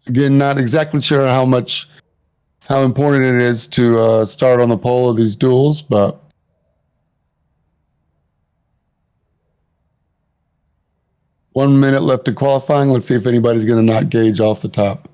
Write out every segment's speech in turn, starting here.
Again, not exactly sure how important it is to start on the pole of these duels, but 1 minute left to qualifying. Let's see if anybody's going to knock Gage off the top.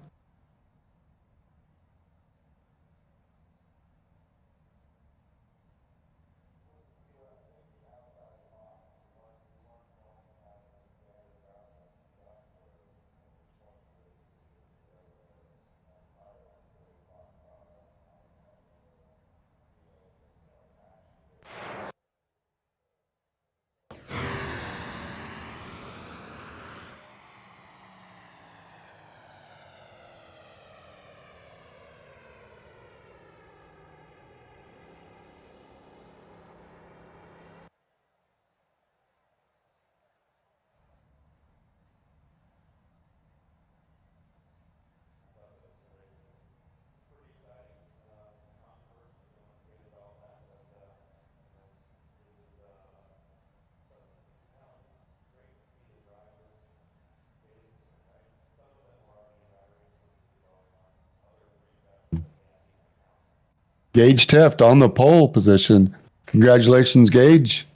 Gage Teft on the pole position. Congratulations, Gage.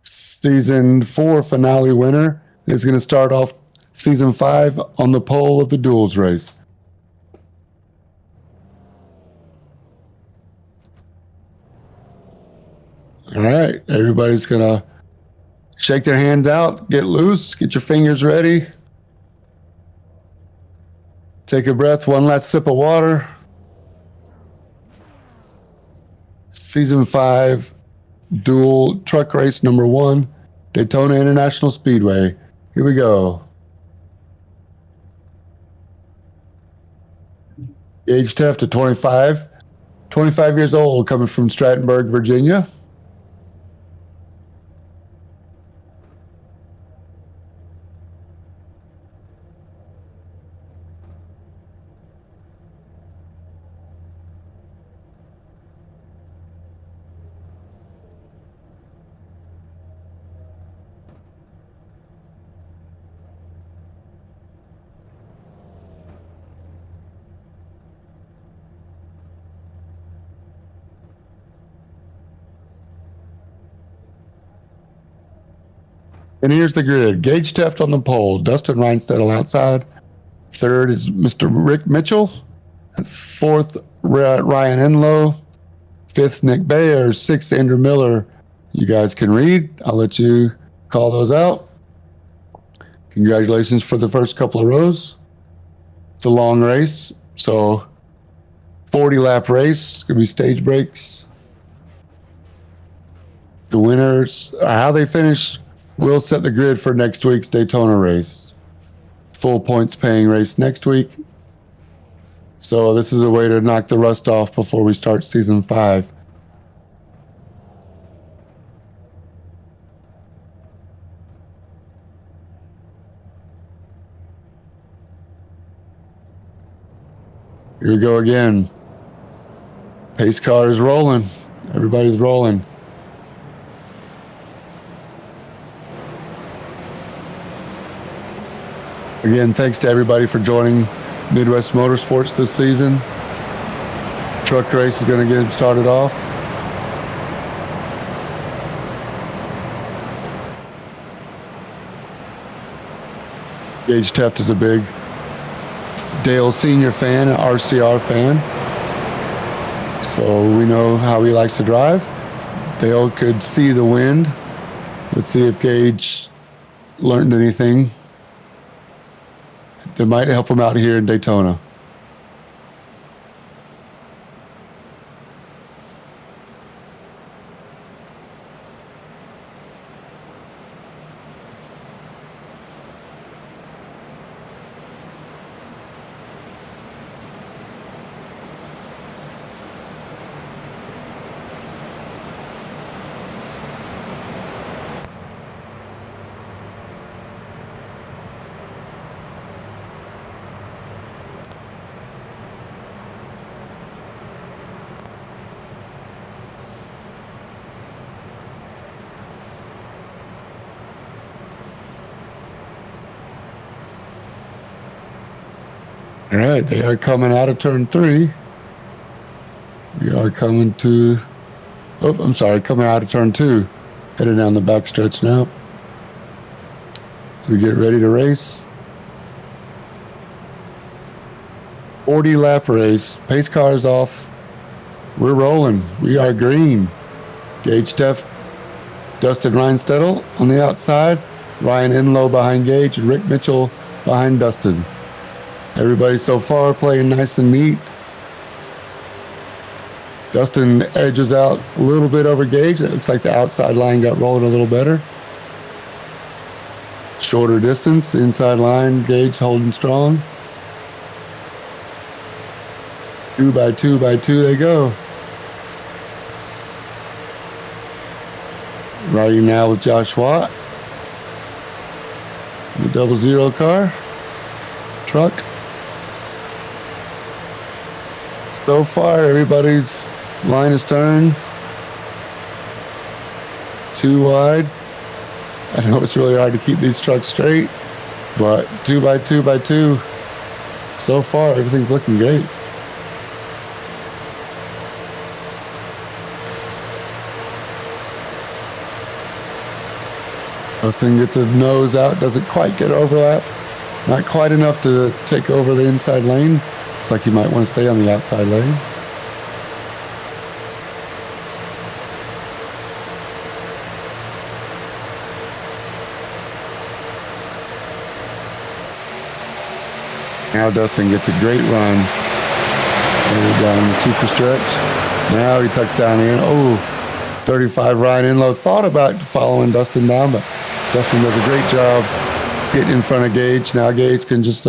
Season 4 finale winner is going to start off Season 5 on the pole of the Duels race. All right, everybody's going to shake their hands out, get loose, get your fingers ready. Take a breath, one last sip of water. Season 5 dual truck race number 1, Daytona International Speedway. Here we go. Age Teft to 25 years old, coming from Strattenburg, Virginia. And here's the grid. Gage Teft on the pole. Dustin Reinstedt outside. Third is Mr. Rick Mitchell. Fourth, Ryan Enlow. Fifth, Nick Bayer. Sixth, Andrew Miller. You guys can read. I'll let you call those out. Congratulations for the first couple of rows. It's a long race, so 40-lap race. Could be stage breaks. The winners, how they finish, will set the grid for next week's Daytona race. Full points paying race next week. So this is a way to knock the rust off before we start Season 5. Here we go again. Pace car is rolling. Everybody's rolling. Again, thanks to everybody for joining Midwest Motorsports this season. Truck race is going to get started off. Gage Teft is a big Dale Senior fan, an RCR fan. So we know how he likes to drive. Dale could see the wind. Let's see if Gage learned anything that might help him out here in Daytona. All right, they are coming out of turn 3. We are coming to, coming out of turn 2. Headed down the back stretch now. So we get ready to race. 40 lap race. Pace cars off. We're rolling. We are green. Gage Teff, Dustin Reinstedel on the outside. Ryan Enlow behind Gage and Rick Mitchell behind Dustin. Everybody so far playing nice and neat. Dustin edges out a little bit over Gage. It looks like the outside line got rolling a little better. Shorter distance, the inside line, Gage holding strong. 2 by 2 by 2 they go. Riding now with Josh Watt. The 00 car. Truck. So far, everybody's line is turned. 2 wide. I know it's really hard to keep these trucks straight, but 2 by 2 by 2. So far, everything's looking great. Dustin gets a nose out, doesn't quite get overlap. Not quite enough to take over the inside lane. Looks like he might want to stay on the outside lane. Now Dustin gets a great run. Down the super stretch. Now he tucks down in. 35 Ryan Enlow thought about following Dustin down, but Dustin does a great job getting in front of Gage. Now Gage can just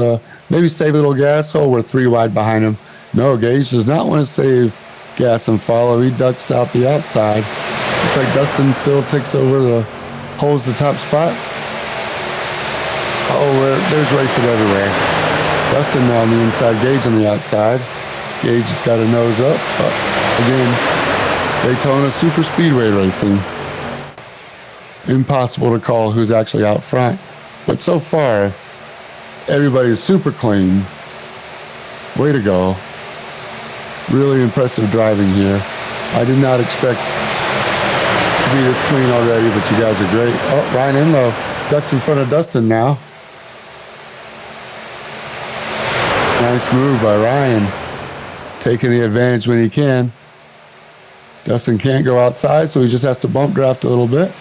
maybe save a little gas. We're 3 wide behind him. No, Gage does not want to save gas and follow. He ducks out the outside. Looks like Dustin still takes over holds the top spot. There's racing everywhere. Dustin now on the inside, Gage on the outside. Gage has got a nose up. Again, Daytona super speedway racing. Impossible to call who's actually out front. But so far, everybody is super clean. Way to go. Really impressive driving here. I did not expect to be this clean already, but you guys are great. Ryan Enlow ducks in front of Dustin now. Nice move by Ryan. Taking the advantage when he can. Dustin can't go outside, so he just has to bump draft a little bit.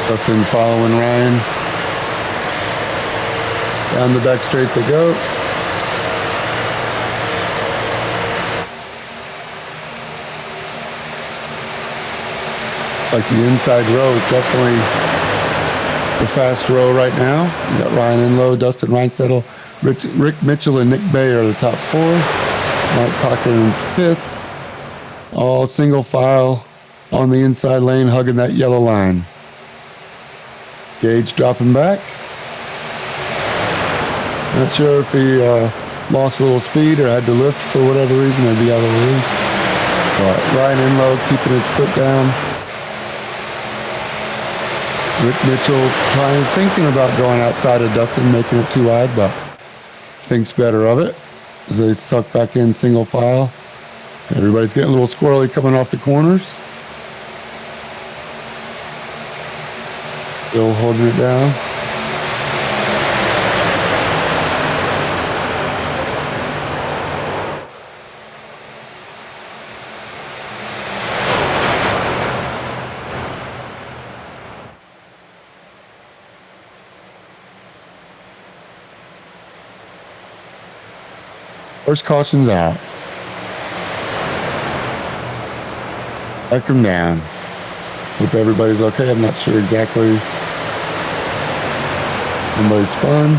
Dustin following Ryan. Down the back straight they go. Like the inside row is definitely the fast row right now. You got Ryan Enlow, Dustin Reinstedel, Rick Mitchell, and Nick Bay are the top 4. Mark Cochran in 5th. All single file on the inside lane, hugging that yellow line. Gage dropping back. Not sure if he lost a little speed or had to lift for whatever reason, maybe out of the race. But Ryan Enlow keeping his foot down. Rick Mitchell thinking about going outside of Dustin, making it 2 wide, but thinks better of it as they suck back in single file. Everybody's getting a little squirrely coming off the corners. Still holding it down. First caution's out. Back him down. Hope everybody's okay. I'm not sure exactly. Somebody spun.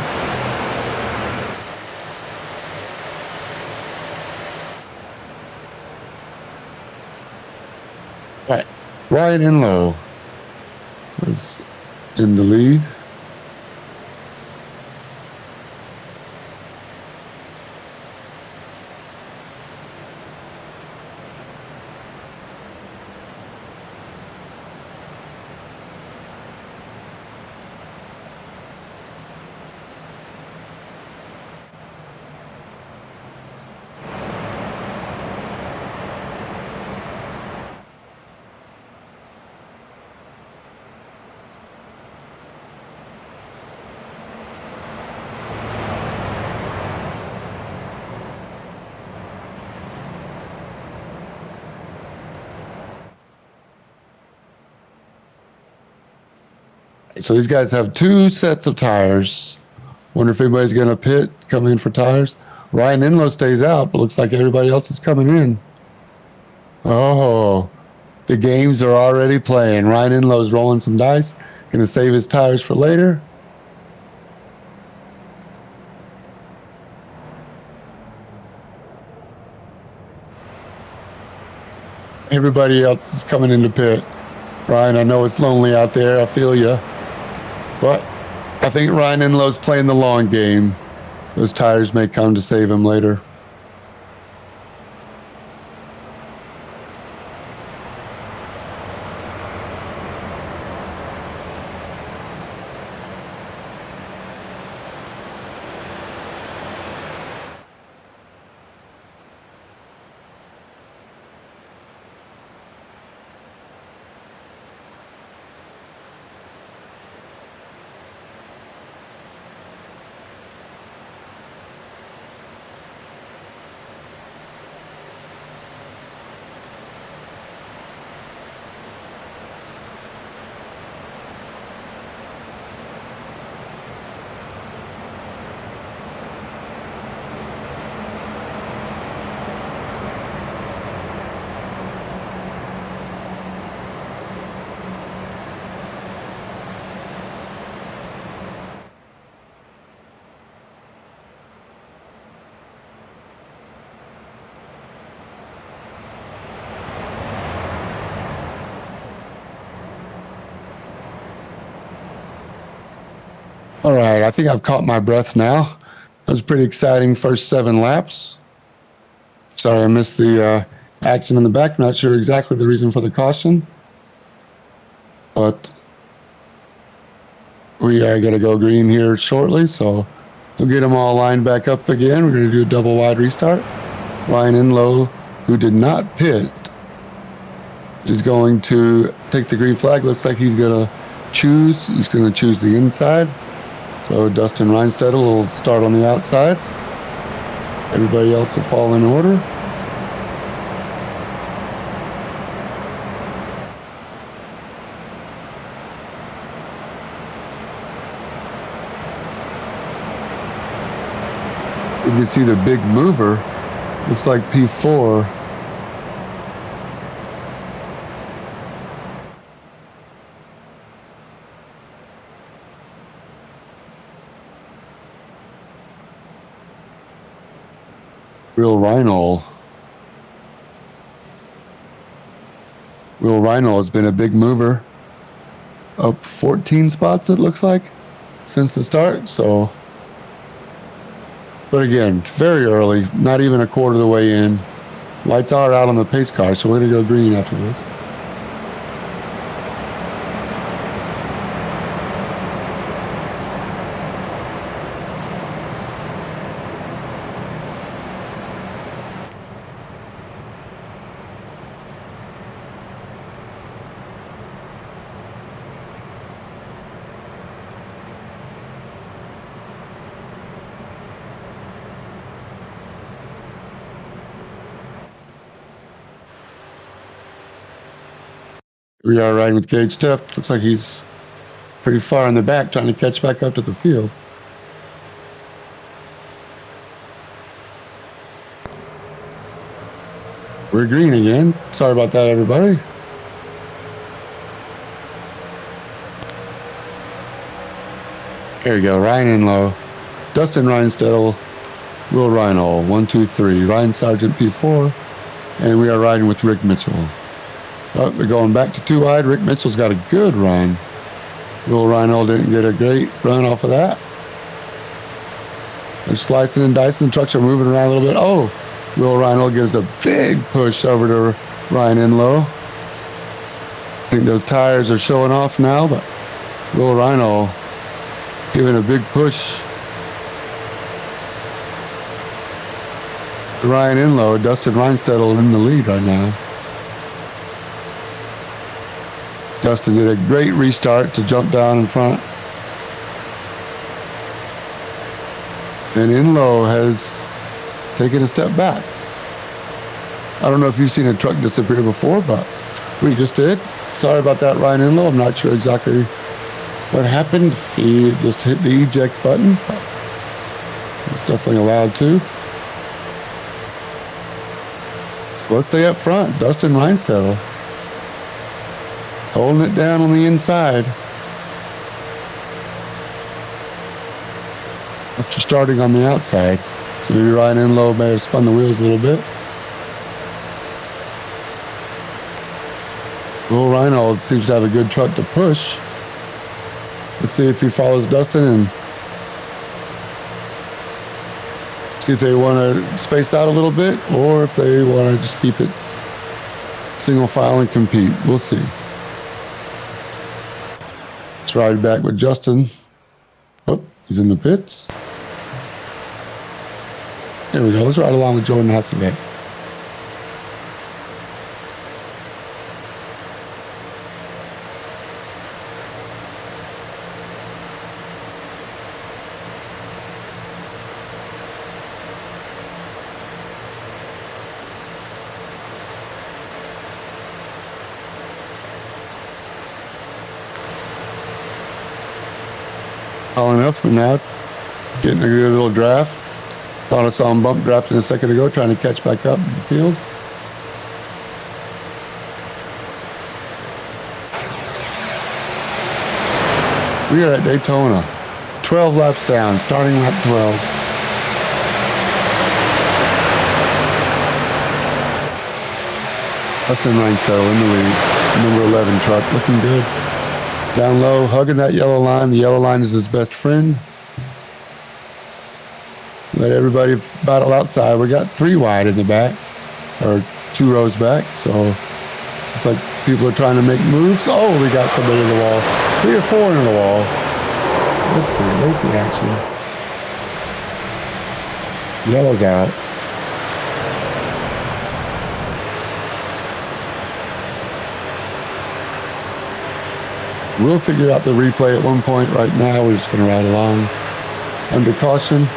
All right. Ryan Enlow was in the lead. So these guys have 2 sets of tires. Wonder if anybody's going to pit, come in for tires. Ryan Enlow stays out, but looks like everybody else is coming in. Oh, the games are already playing. Ryan Enlow's rolling some dice. Going to save his tires for later. Everybody else is coming into pit. Ryan, I know it's lonely out there. I feel you. But I think Ryan Enlow's playing the long game. Those tires may come to save him later. All right, I think I've caught my breath now. That was pretty exciting first 7 laps. Sorry, I missed the action in the back. Not sure exactly the reason for the caution, but we are going to go green here shortly, so we'll get them all lined back up again. We're going to do a double wide restart. Ryan Enlow, who did not pit, is going to take the green flag. Looks like he's going to choose. He's going to choose the inside. So Dustin Reinstedt will start on the outside. Everybody else will fall in order. You can see the big mover. Looks like P4. Will Reinhold. Will Reinhold has been a big mover. Up 14 spots, it looks like, since the start. So, but again, very early, not even a quarter of the way in. Lights are out on the pace car, so we're going to go green after this. We are riding with Gage Teft. Looks like he's pretty far in the back, trying to catch back up to the field. We're green again. Sorry about that, everybody. There you go. Ryan Enlow, Dustin Reinstedt, Will Reinhold. 1, 2, 3. Ryan Sargent P4, and we are riding with Rick Mitchell. Oh, they're going back to 2 wide. Rick Mitchell's got a good run. Will Reinhold didn't get a great run off of that. They're slicing and dicing. The trucks are moving around a little bit. Oh, Will Reinhold gives a big push over to Ryan Enlow. I think those tires are showing off now, but Will Reinhold giving a big push. Ryan Enlow, Dustin Reinstedt in the lead right now. Dustin did a great restart to jump down in front. And Enlow has taken a step back. I don't know if you've seen a truck disappear before, but we just did. Sorry about that, Ryan Enlow. I'm not sure exactly What happened if he just hit the eject button? It's definitely allowed to. So let's stay up front. Dustin Reinstedel holding it down on the inside. After starting on the outside. So maybe Ryan Enlow may have spun the wheels a little bit. Will Reinhold seems to have a good truck to push. Let's see if he follows Dustin and see if they want to space out a little bit or if they want to just keep it single file and compete. We'll see. Let's ride back with Justin. Oh, he's in the pits. There we go. Let's ride along with Jordan Hasselbeck. All enough, we're now getting a good little draft. Thought I saw him bump drafting a second ago, trying to catch back up in the field. We are at Daytona. 12 laps down, starting lap 12. Dustin Reinstedel in the lead. Number 11 truck, looking good. Down low, hugging that yellow line. The yellow line is his best friend. Let everybody battle outside. We got 3 wide in the back, or 2 rows back. So it's like people are trying to make moves. Oh, we got somebody in the wall. 3 or 4 in the wall. Let's see action. Yellow's out. We'll figure out the replay at one point. Right now, we're just going to ride along under caution.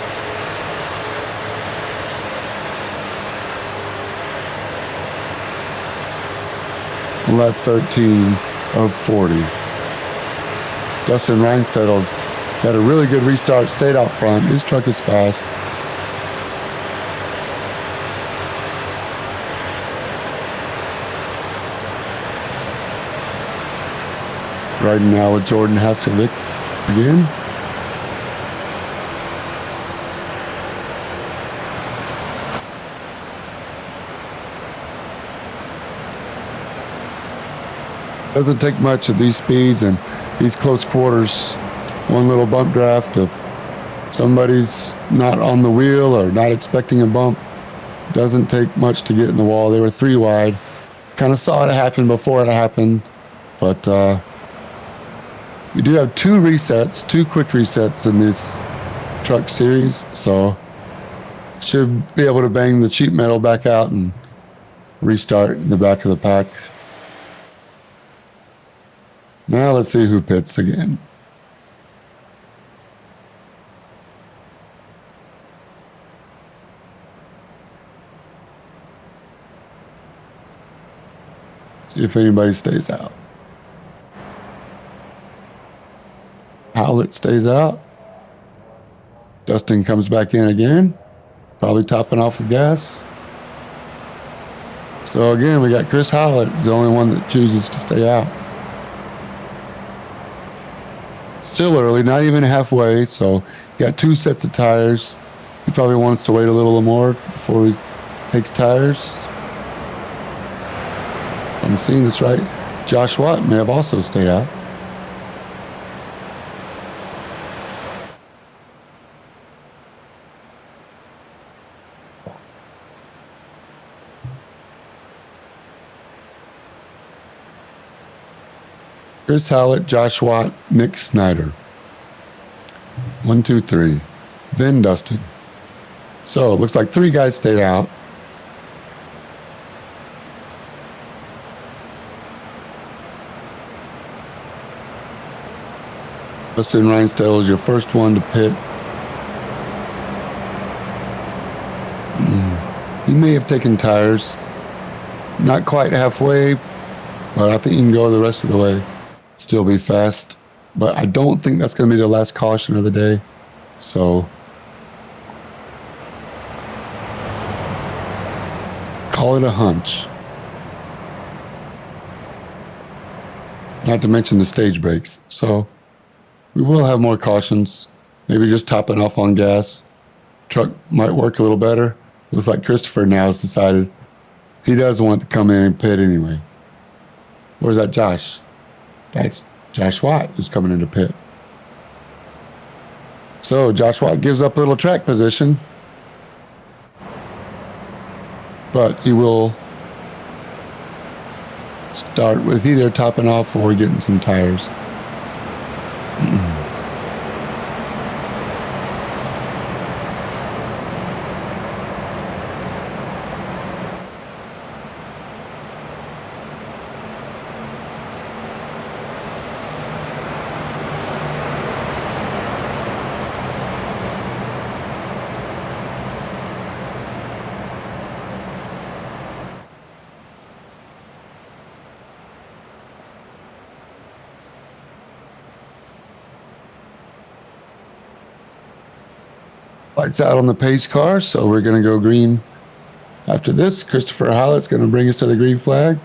Lap 13 of 40. Dustin Reinstedel had a really good restart, stayed out front. His truck is fast. Riding now with Jordan Hasselbeck again. Doesn't take much at these speeds and these close quarters. One little bump draft if somebody's not on the wheel or not expecting a bump. Doesn't take much to get in the wall. They were 3 wide. Kind of saw it happen before it happened, but we do have 2 resets, 2 quick resets in this truck series, so should be able to bang the cheap metal back out and restart in the back of the pack. Now let's see who pits again. See if anybody stays out. Howlett stays out. Dustin comes back in again, probably topping off the gas. So again, we got Chris Howlett, the only one that chooses to stay out. Still early, not even halfway, so got 2 sets of tires. He probably wants to wait a little more before he takes tires. If I'm seeing this right, Josh Watt may have also stayed out. Chris Howlett, Josh Watt, Nick Snyder. 1, 2, 3. Then Dustin. So it looks like 3 guys stayed out. Dustin Reinstedel is your first one to pit. He may have taken tires. Not quite halfway, but I think he can go the rest of the way. Still be fast. but I don't think that's going to be the last caution of the day. So call it a hunch. Not to mention the stage brakes. So we will have more cautions. Maybe just topping off on gas. Truck might work a little better. Looks like Christopher now has decided he does want to come in and pit anyway. Where's that Josh? That's Josh Watt who's coming into pit. So Josh Watt gives up a little track position, but he will start with either topping off or getting some tires. Lights out on the pace car, so we're going to go green after this. Christopher Hollett's going to bring us to the green flag.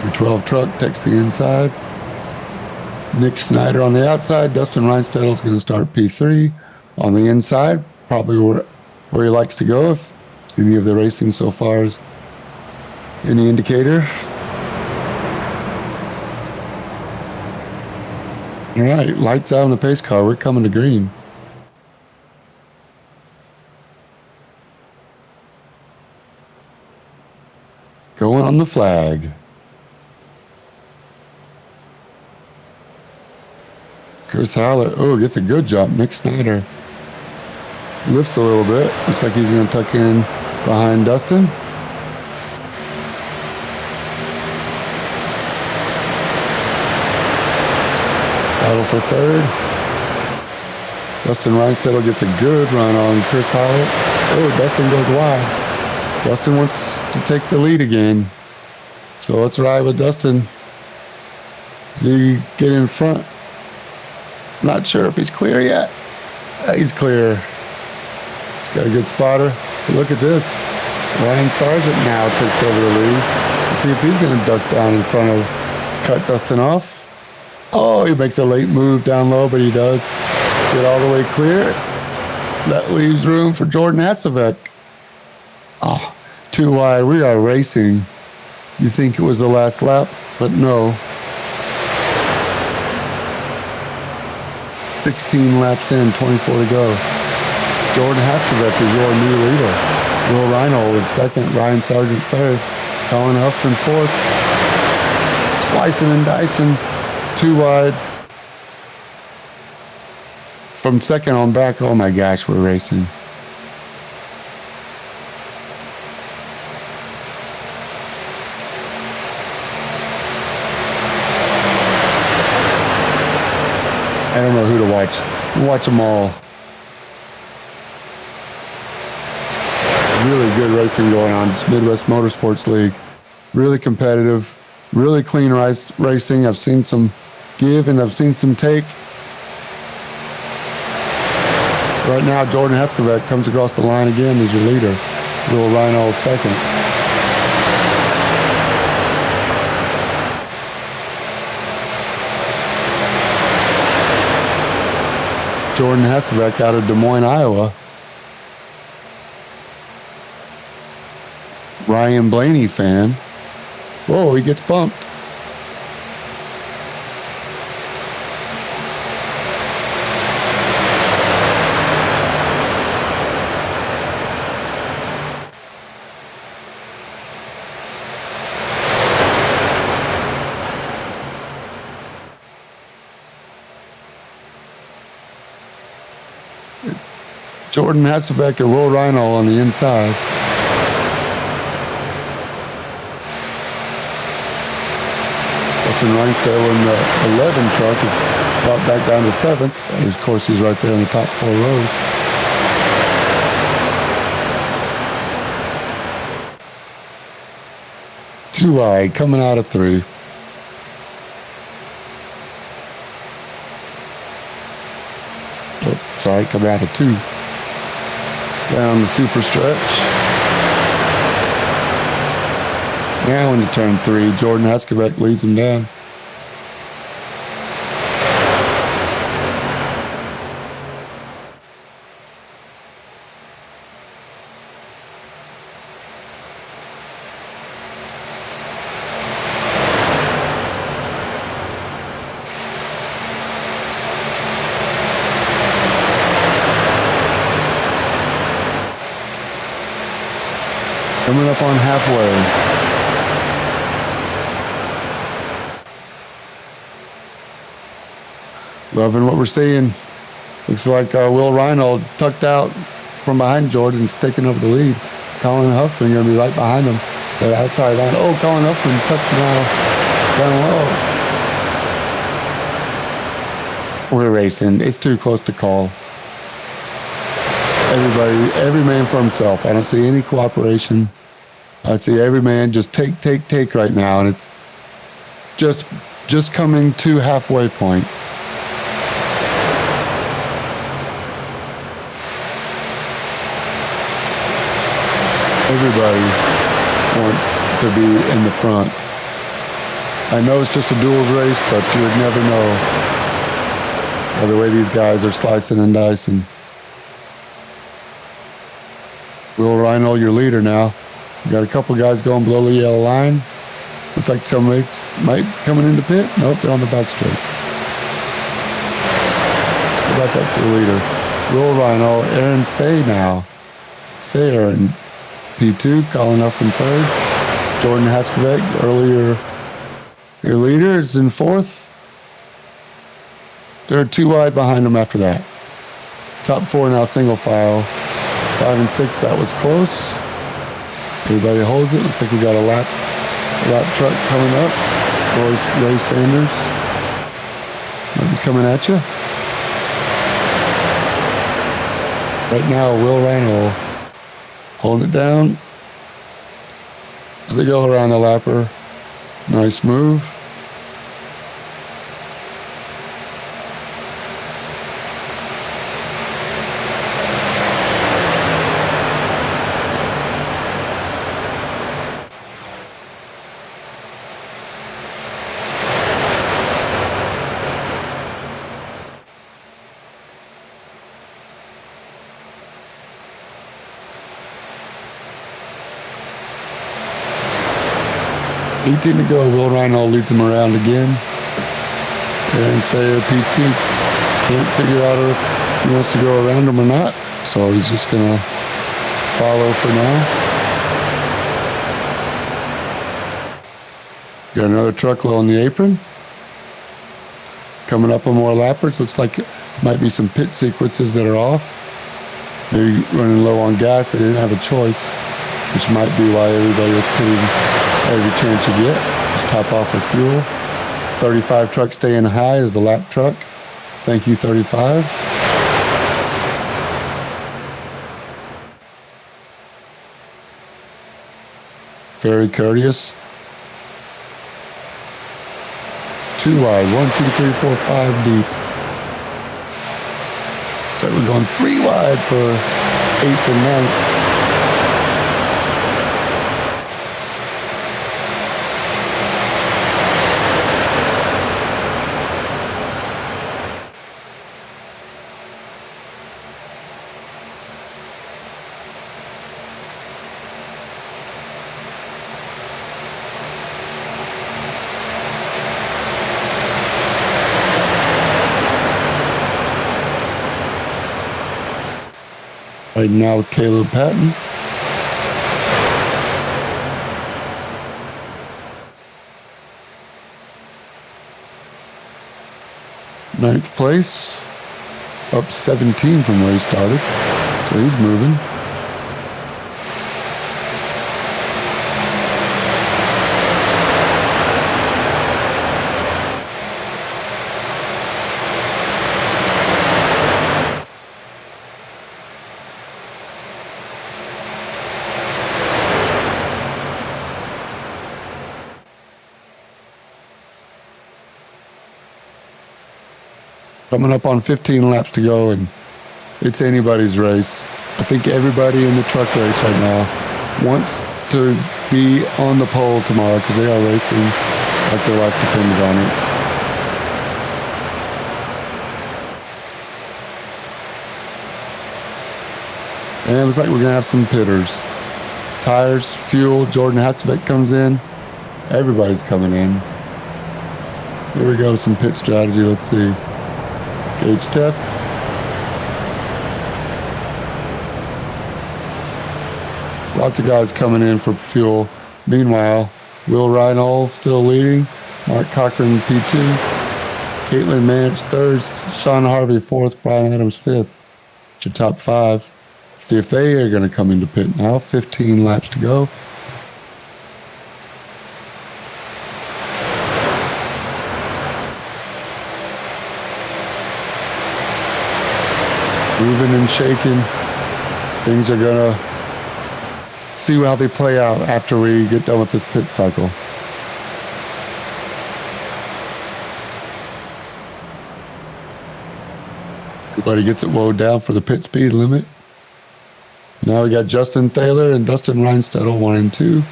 The 12 truck takes the inside. Nick Snyder on the outside. Dustin Reinstedel is going to start P3 on the inside, probably where he likes to go if any of the racing so far is any indicator. All right, lights out on the pace car. We're coming to green. Going on the flag. Chris Hallett, gets a good jump. Nick Snyder lifts a little bit. Looks like he's going to tuck in behind Dustin. Battle for third. Dustin Reinstedel gets a good run on Chris Hallett. Dustin goes wide. Dustin wants to take the lead again. So let's ride with Dustin. Does he get in front? Not sure if he's clear yet. He's clear. He's got a good spotter. But look at this. Ryan Sargent now takes over the lead. Let's see if he's going to duck down in front of, cut Dustin off. He makes a late move down low, but he does get all the way clear. That leaves room for Jordan Hatzevek. Too wide. We are racing. You think it was the last lap, but no. 16 laps in, 24 to go. Jordan Hatzevek is your new leader. Will Reinhold in second, Ryan Sargent third, Colin Huffman fourth. Slicing and dicing, too wide. From second on back, oh my gosh, we're racing. I don't know who to watch. We'll watch them all. Really good racing going on. This Midwest Motorsports League. Really competitive. Really clean racing. I've seen some give and I've seen some take. Right now, Jordan Hatzevek comes across the line again as your leader. Will Reinhold second. Jordan Hatzevek out of Des Moines, Iowa. Ryan Blaney fan. Whoa, he gets bumped. Jordan Hatzevek and Will Reinhold on the inside. Dustin Reinstead in the 11 truck is brought back down to 7th. And of course, he's right there in the top 4 rows. Too wide, coming out of 3. Oh, sorry, coming out of 2. Down the super stretch. Now into turn 3, Jordan Haskebek leads him down. Coming up on halfway. Loving what we're seeing. Looks like Will Reinhold tucked out from behind Jordan is taking over the lead. Colin Huffman going to be right behind him. The outside line. Oh, Colin Huffman tucked now. Down low. We're racing. It's too close to call. Every man for himself. I don't see any cooperation. I see every man just take right now, and it's just coming to halfway point. Everybody wants to be in the front. I know it's just a duels race, but you would never know by the way these guys are slicing and dicing. Will Reinhold, your leader now. You got a couple guys going below the yellow line. Looks like somebody might coming into pit. Nope, they're on the back straight. Let's go back up to the leader. Will Reinhold, Aaron Say now. Sayer in P2, Colin Huffman 3rd. Jordan Haskebek, earlier your leader, is in 4th. They're 2 wide behind them after that. Top 4 now single file. 5 and 6, that was close. Everybody holds it. Looks like we got a lap truck coming up. Ray Sanders might be coming at you. Right now, Will Reinhold holding it down as they go around the lapper. Nice move. $18 to go. Will Reinhold leads him around again. And Sayer P2 can't figure out if he wants to go around him or not. So he's just going to follow for now. Got another truck low on the apron. Coming up on more lappers. Looks like it might be some pit sequences that are off. Maybe running low on gas. They didn't have a choice, which might be why everybody was pitting every chance you get. Just top off with fuel. 35 truck staying high is the lap truck. Thank you, 35. Very courteous. 2 wide. 1, 2, 3, 4, 5 deep. So we're going 3 wide for 8th and 9th. Right now with Caleb Patton. Ninth place. Up 17 from where he started. So he's moving. Coming up on 15 laps to go, and it's anybody's race. I think everybody in the truck race right now wants to be on the pole tomorrow because they are racing like their life depended on it. And it looks like we're going to have some pitters. Tires, fuel, Jordan Hasselbeck comes in. Everybody's coming in. Here we go, some pit strategy. Let's see. Gage Teft. Lots of guys coming in for fuel. Meanwhile, Will Reinhold still leading. Mark Cochran P2. Caitlin Manich third. Sean Harvey fourth. Brian Adams fifth. It's your top five. See if they are going to come into pit now. 15 laps to go. Moving and shaking. Things are going to see how they play out after we get done with this pit cycle. Everybody gets it lowered down for the pit speed limit. Now we got Justin Thaler and Dustin Reinstedel, 1 and 2.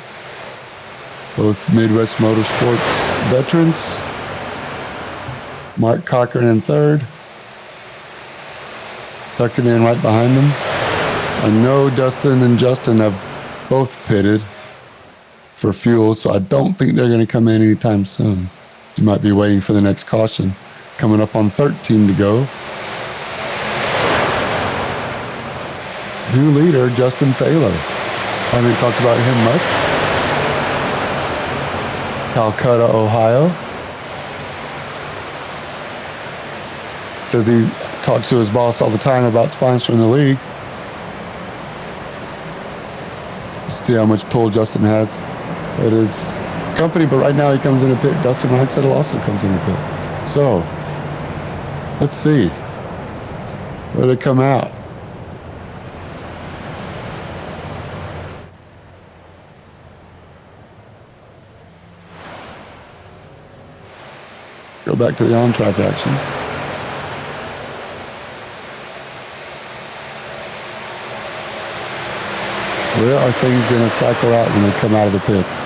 Both Midwest Motorsports veterans. Mark Cochran in third. Tucking in right behind him. I know Dustin and Justin have both pitted for fuel, so I don't think they're going to come in anytime soon. You might be waiting for the next caution. Coming up on 13 to go. New leader, Justin Thaler. I haven't talked about him much. Calcutta, Ohio. Says he talks to his boss all the time about sponsoring the league. See how much pull Justin has at his company, but right now he comes in a pit. Dustin Reinstedel also comes in a pit. So, let's see where they come out. Go back to the on-track action. Where are things going to cycle out when they come out of the pits?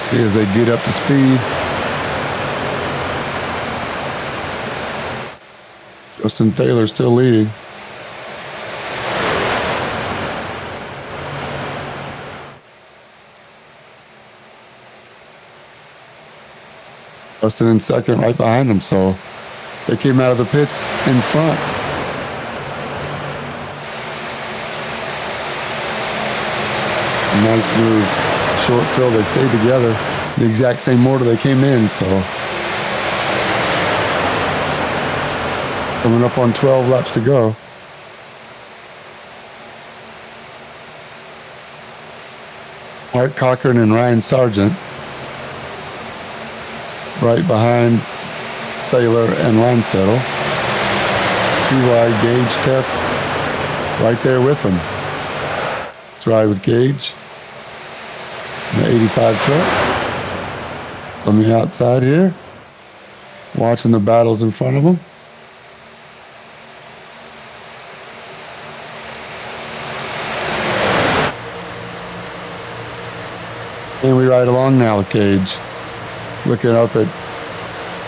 See as they get up to speed. Justin Thaler still leading. Justin in second, right behind him, so they came out of the pits in front. Nice move. Short fill, they stayed together. The exact same order they came in, so. Coming up on 12 laps to go. Mark Cochran and Ryan Sargent. Right behind Thaler and Reinstedel. 2 wide, Gage Teft right there with them. Let's ride with Gage. The 85 truck on the outside here, watching the battles in front of them. And we ride along now with Gage, looking up at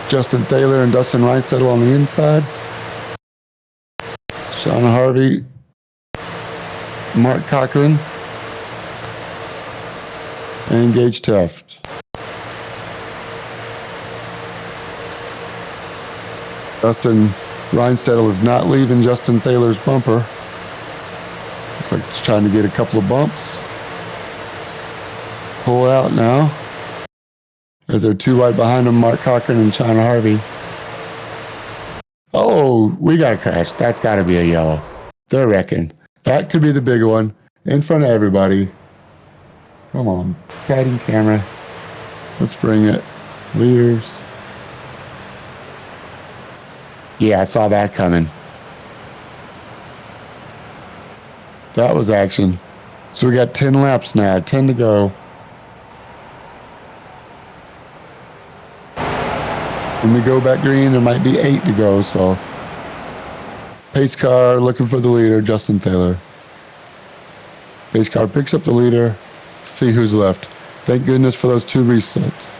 Justin Thaler and Dustin Reinstedel on the inside. Sean Harvey, Mark Cochran, and Gage Teft. Dustin Reinstedel is not leaving Justin Thaler's bumper. Looks like he's trying to get a couple of bumps. Pull out now. As they're 2 wide behind him, Mark Cochran and Sean Harvey. Oh, We got a crash. That's got to be a yellow. They're wrecking. That could be the big one in front of everybody. Come on, guiding camera. Let's bring it. Leaders. Yeah, I saw that coming. That was action. So we got 10 laps now, 10 to go. When we go back green, there might be 8 to go. So pace car looking for the leader, Justin Taylor. Pace car picks up the leader. See who's left. Thank goodness for those 2 resets.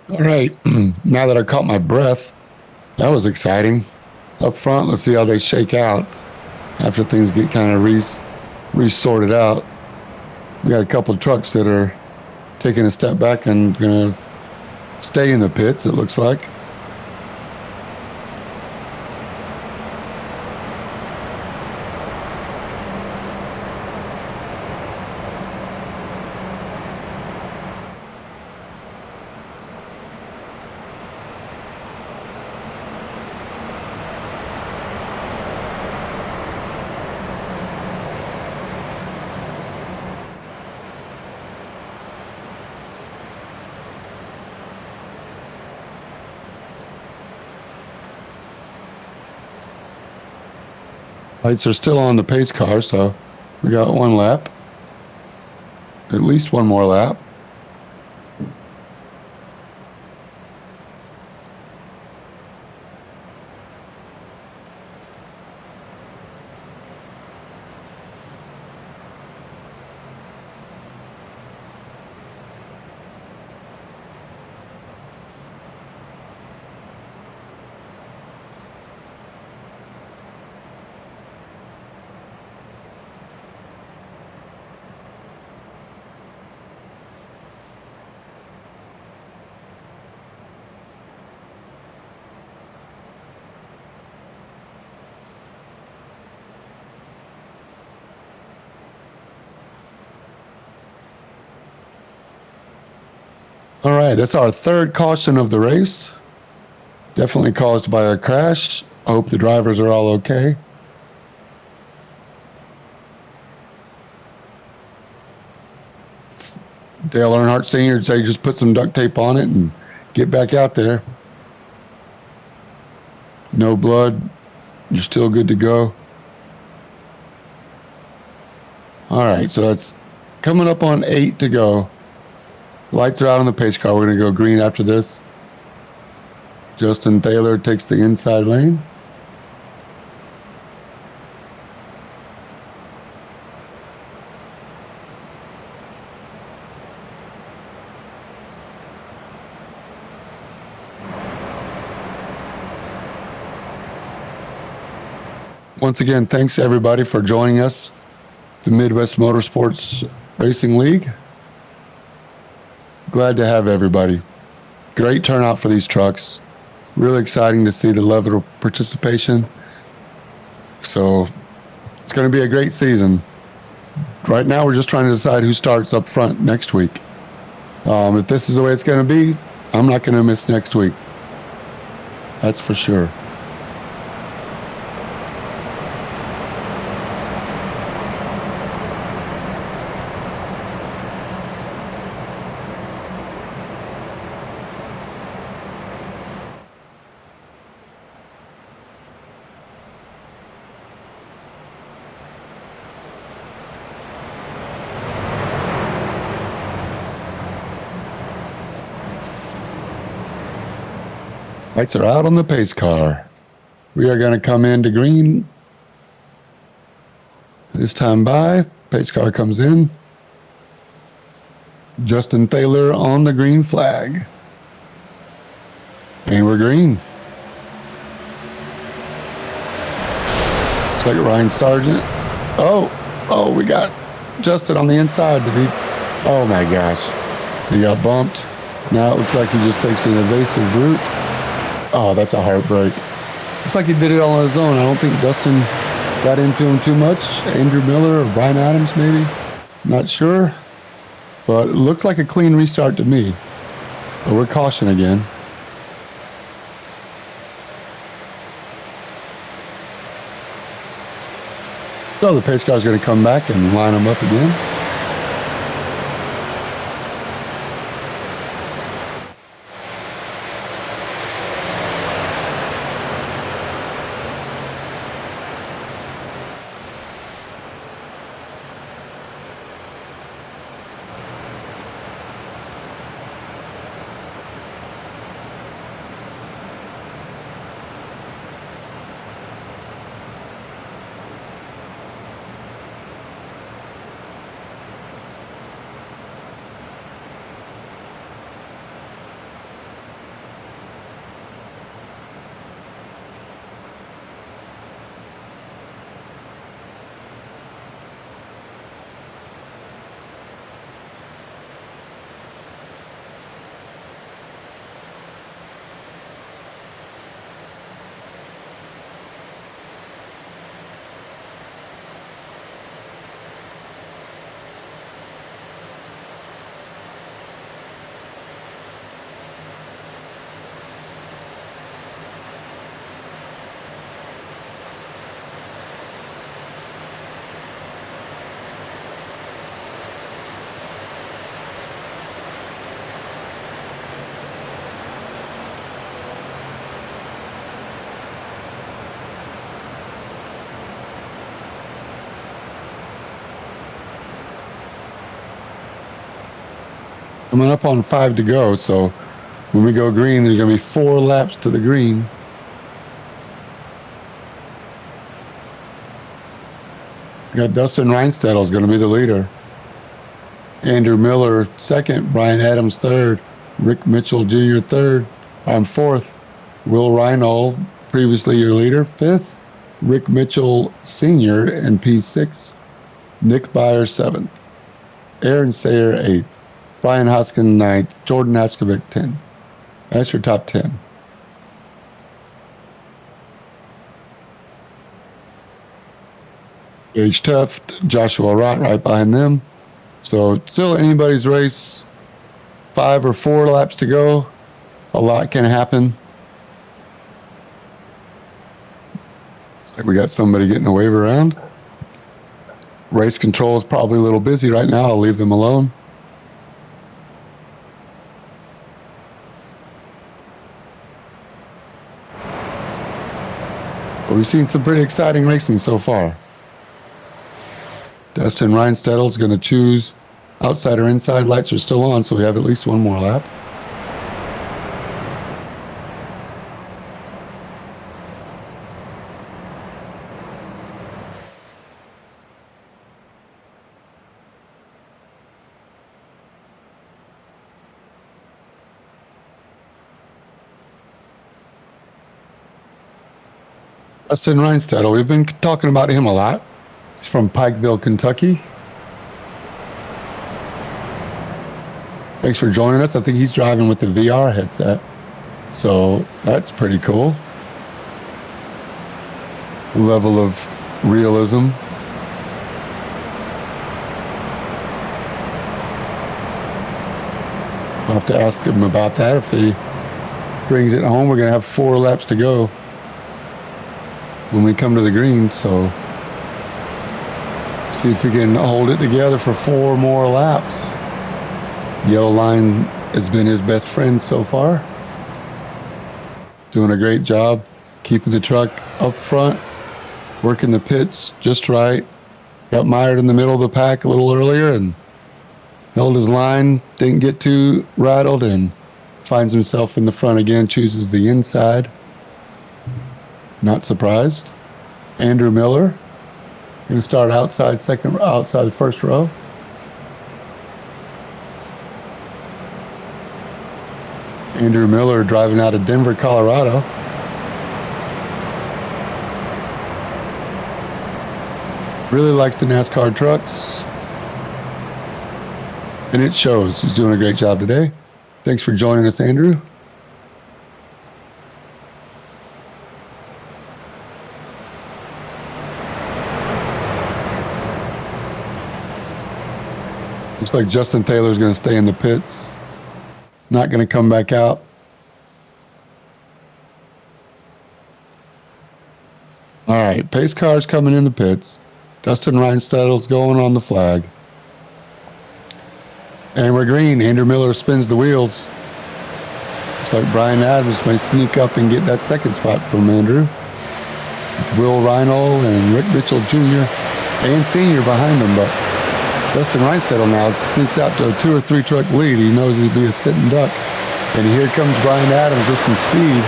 All right, now that I caught my breath, that was exciting. Up front, let's see how they shake out after things get kind of re-sorted out. We got a couple of trucks that are taking a step back and going to stay in the pits, it looks like. Lights are still on the pace car, so we got 1 lap. At least 1 more lap. All right, that's our 3rd caution of the race. Definitely caused by a crash. I hope the drivers are all okay. Dale Earnhardt Sr. would say just put some duct tape on it and get back out there. No blood. You're still good to go. All right, so that's coming up on 8 to go. Lights are out on the pace car. We're going to go green after this. Justin Taylor takes the inside lane. Once again, thanks everybody for joining us. The Midwest Motorsports Racing League. Glad to have everybody. Great turnout for these trucks. Really exciting to see the level of participation. So it's going to be a great season. Right now, we're just trying to decide who starts up front next week. If this is the way it's going to be, I'm not going to miss next week. That's for sure. Lights are out on the pace car. We are going to come into green. This time by, pace car comes in. Justin Thaler on the green flag. And we're green. Looks like Ryan Sargent. Oh, we got Justin on the inside. Oh my gosh. He got bumped. Now it looks like he just takes an evasive route. Oh, that's a heartbreak. Looks like he did it all on his own. I don't think Dustin got into him too much. Andrew Miller or Brian Adams, maybe. Not sure. But it looked like a clean restart to me. But we're caution again. So the pace car is going to come back and line them up again. Coming up on 5 to go, so when we go green, there's going to be 4 laps to the green. We got Dustin Reinstedel is going to be the leader. Andrew Miller second, Brian Adams third, Rick Mitchell Jr. third. I'm fourth. Will Reinhold, previously your leader, fifth. Rick Mitchell Sr. and P6. Nick Byer seventh. Aaron Sayer eighth. Brian Hoskin ninth. Jordan Haskovic 10. That's your top 10. Gage Tuft, Joshua Rott right behind them. So still anybody's race. 5 or 4 laps to go. A lot can happen. Looks like we got somebody getting a wave around. Race control is probably a little busy right now. I'll leave them alone. But we've seen some pretty exciting racing so far. Dustin Reinstedel is going to choose outside or inside. Lights are still on, so we have at least one more lap. Dustin Reinstedel, we've been talking about him a lot. He's from Pikeville, Kentucky. Thanks for joining us. I think he's driving with the VR headset. So that's pretty cool. Level of realism. I'll have to ask him about that. If he brings it home, we're going to have 4 laps to go when we come to the green. So see if we can hold it together for 4 more laps. Yellow line has been his best friend so far. Doing a great job keeping the truck up front, working the pits just right. Got mired in the middle of the pack a little earlier and held his line, didn't get too rattled, and finds himself in the front again, chooses the inside. Not surprised. Andrew Miller going to start outside the first row. Andrew Miller driving out of Denver, Colorado. Really likes the NASCAR trucks. And it shows. He's doing a great job today. Thanks for joining us, Andrew. Looks like Justin Taylor's going to stay in the pits. Not going to come back out. All right, pace cars coming in the pits. Dustin Reinstettle's going on the flag. And we're green. Andrew Miller spins the wheels. Looks like Brian Adams may sneak up and get that second spot from Andrew. With Will Reinhold and Rick Mitchell Jr. and Sr. behind him, but Dustin Reinsettle now sneaks out to a 2 or 3 truck lead. He knows he'd be a sitting duck. And here comes Brian Adams with some speed.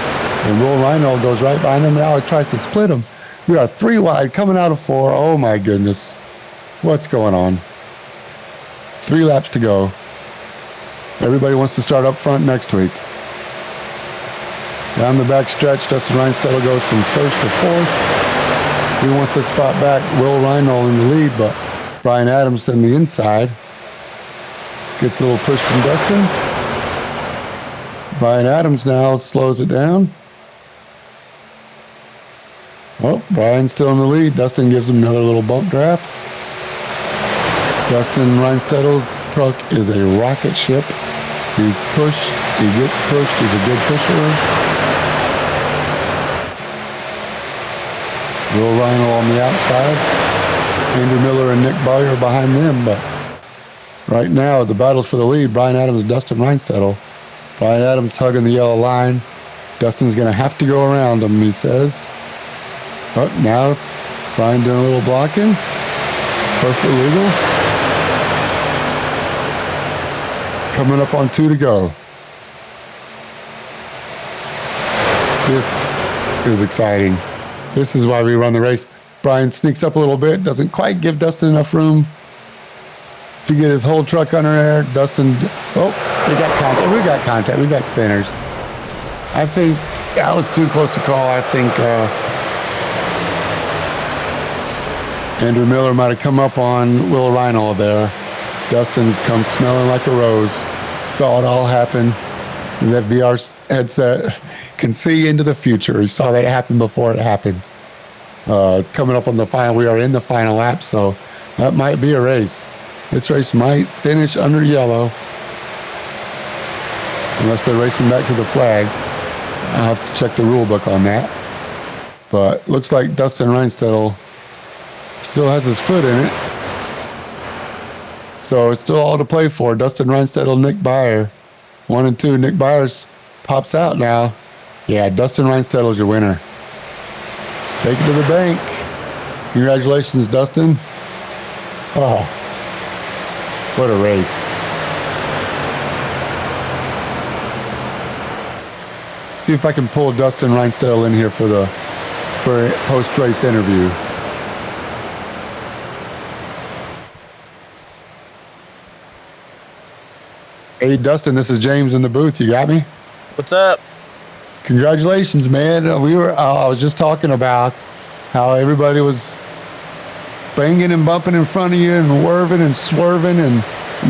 And Will Reinhold goes right behind him. Now he tries to split him. We are 3 wide coming out of 4. Oh my goodness. What's going on? 3 laps to go. Everybody wants to start up front next week. Down the back stretch, Dustin Reinsettle goes from 1st to 4th. He wants to spot back Will Reinhold in the lead, but Brian Adams in the inside. Gets a little push from Dustin. Brian Adams now slows it down. Oh, Brian's still in the lead. Dustin gives him another little bump draft. Dustin Reinstettle's truck is a rocket ship. He gets pushed. He's a good pusher. Will Reinhold on the outside. Andrew Miller and Nick Bowyer behind them, but right now the battle's for the lead. Brian Adams and Dustin Reinsettle. Brian Adams hugging the yellow line. Dustin's going to have to go around him, he says. Oh, now Brian doing a little blocking. Perfectly legal. Coming up on 2 to go. This is exciting. This is why we run the race. Brian sneaks up a little bit, doesn't quite give Dustin enough room to get his whole truck under there. Dustin, we got contact. We got spinners. I think that was too close to call. I think Andrew Miller might have come up on Will Reinhold there. Dustin comes smelling like a rose. Saw it all happen. That VR headset can see into the future. He saw that happen before it happened. Coming up on the final, we are in the final lap, so that might be a race. This race might finish under yellow, unless they're racing back to the flag. I'll have to check the rule book on that. But looks like Dustin Reinsettle still has his foot in it. So it's still all to play for. Dustin Reinsettle, Nick Bowyer. 1 and 2. Nick Byers pops out now. Yeah, Dustin Reinstettle's your winner. Take it to the bank. Congratulations, Dustin. Oh, what a race. See if I can pull Dustin Reinsettle in here for a post-race interview. Hey, Dustin, this is James in the booth. You got me? What's up? Congratulations, man. I was just talking about how everybody was banging and bumping in front of you and swerving and swerving, and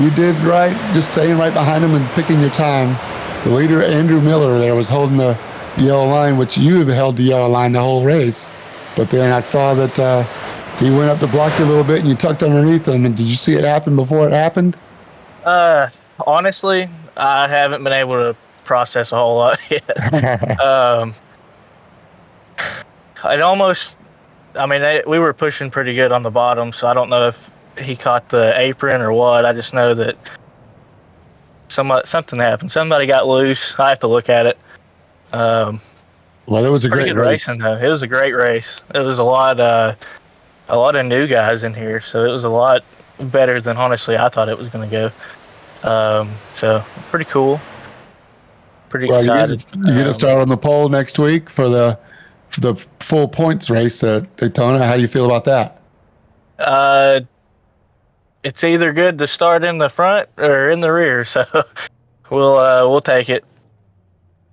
you did right, just staying right behind them and picking your time. The leader, Andrew Miller, there was holding the yellow line, which you have held the yellow line the whole race. But then I saw that he went up to block you a little bit, and you tucked underneath him. And did you see it happen before it happened? Honestly, I haven't been able to process a whole lot yet. We were pushing pretty good on the bottom, so I don't know if he caught the apron or what. I just know that something happened. Somebody got loose. I have to look at it. Well, it was a great race. Racing, though. It was a great race. It was a lot of new guys in here, so it was a lot better than honestly I thought it was going to go. So pretty cool. Pretty Well, excited. you get to start on the pole next week for the full points race at Daytona. How do you feel about that? It's either good to start in the front or in the rear, so we'll take it.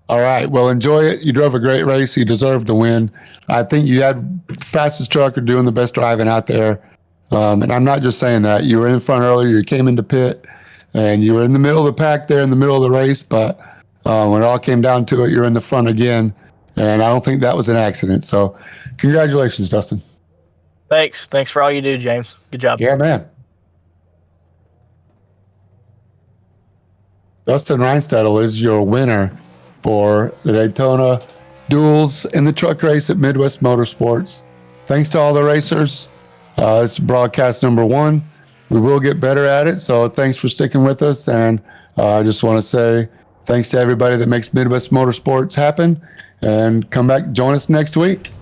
All right. Well, enjoy it. You drove a great race. You deserve the win. I think you had fastest truck or doing the best driving out there. And I'm not just saying that. You were in front earlier. You came into pit, and you were in the middle of the pack there in the middle of the race. But when it all came down to it, you're in the front again. And I don't think that was an accident. So congratulations, Dustin. Thanks for all you do, James. Good job. Yeah, man. Dustin Reinstedel is your winner for the Daytona Duels in the truck race at Midwest Motorsports. Thanks to all the racers. It's broadcast number 1. We will get better at it, so thanks for sticking with us. And I just want to say thanks to everybody that makes Midwest Motorsports happen. And come back, join us next week.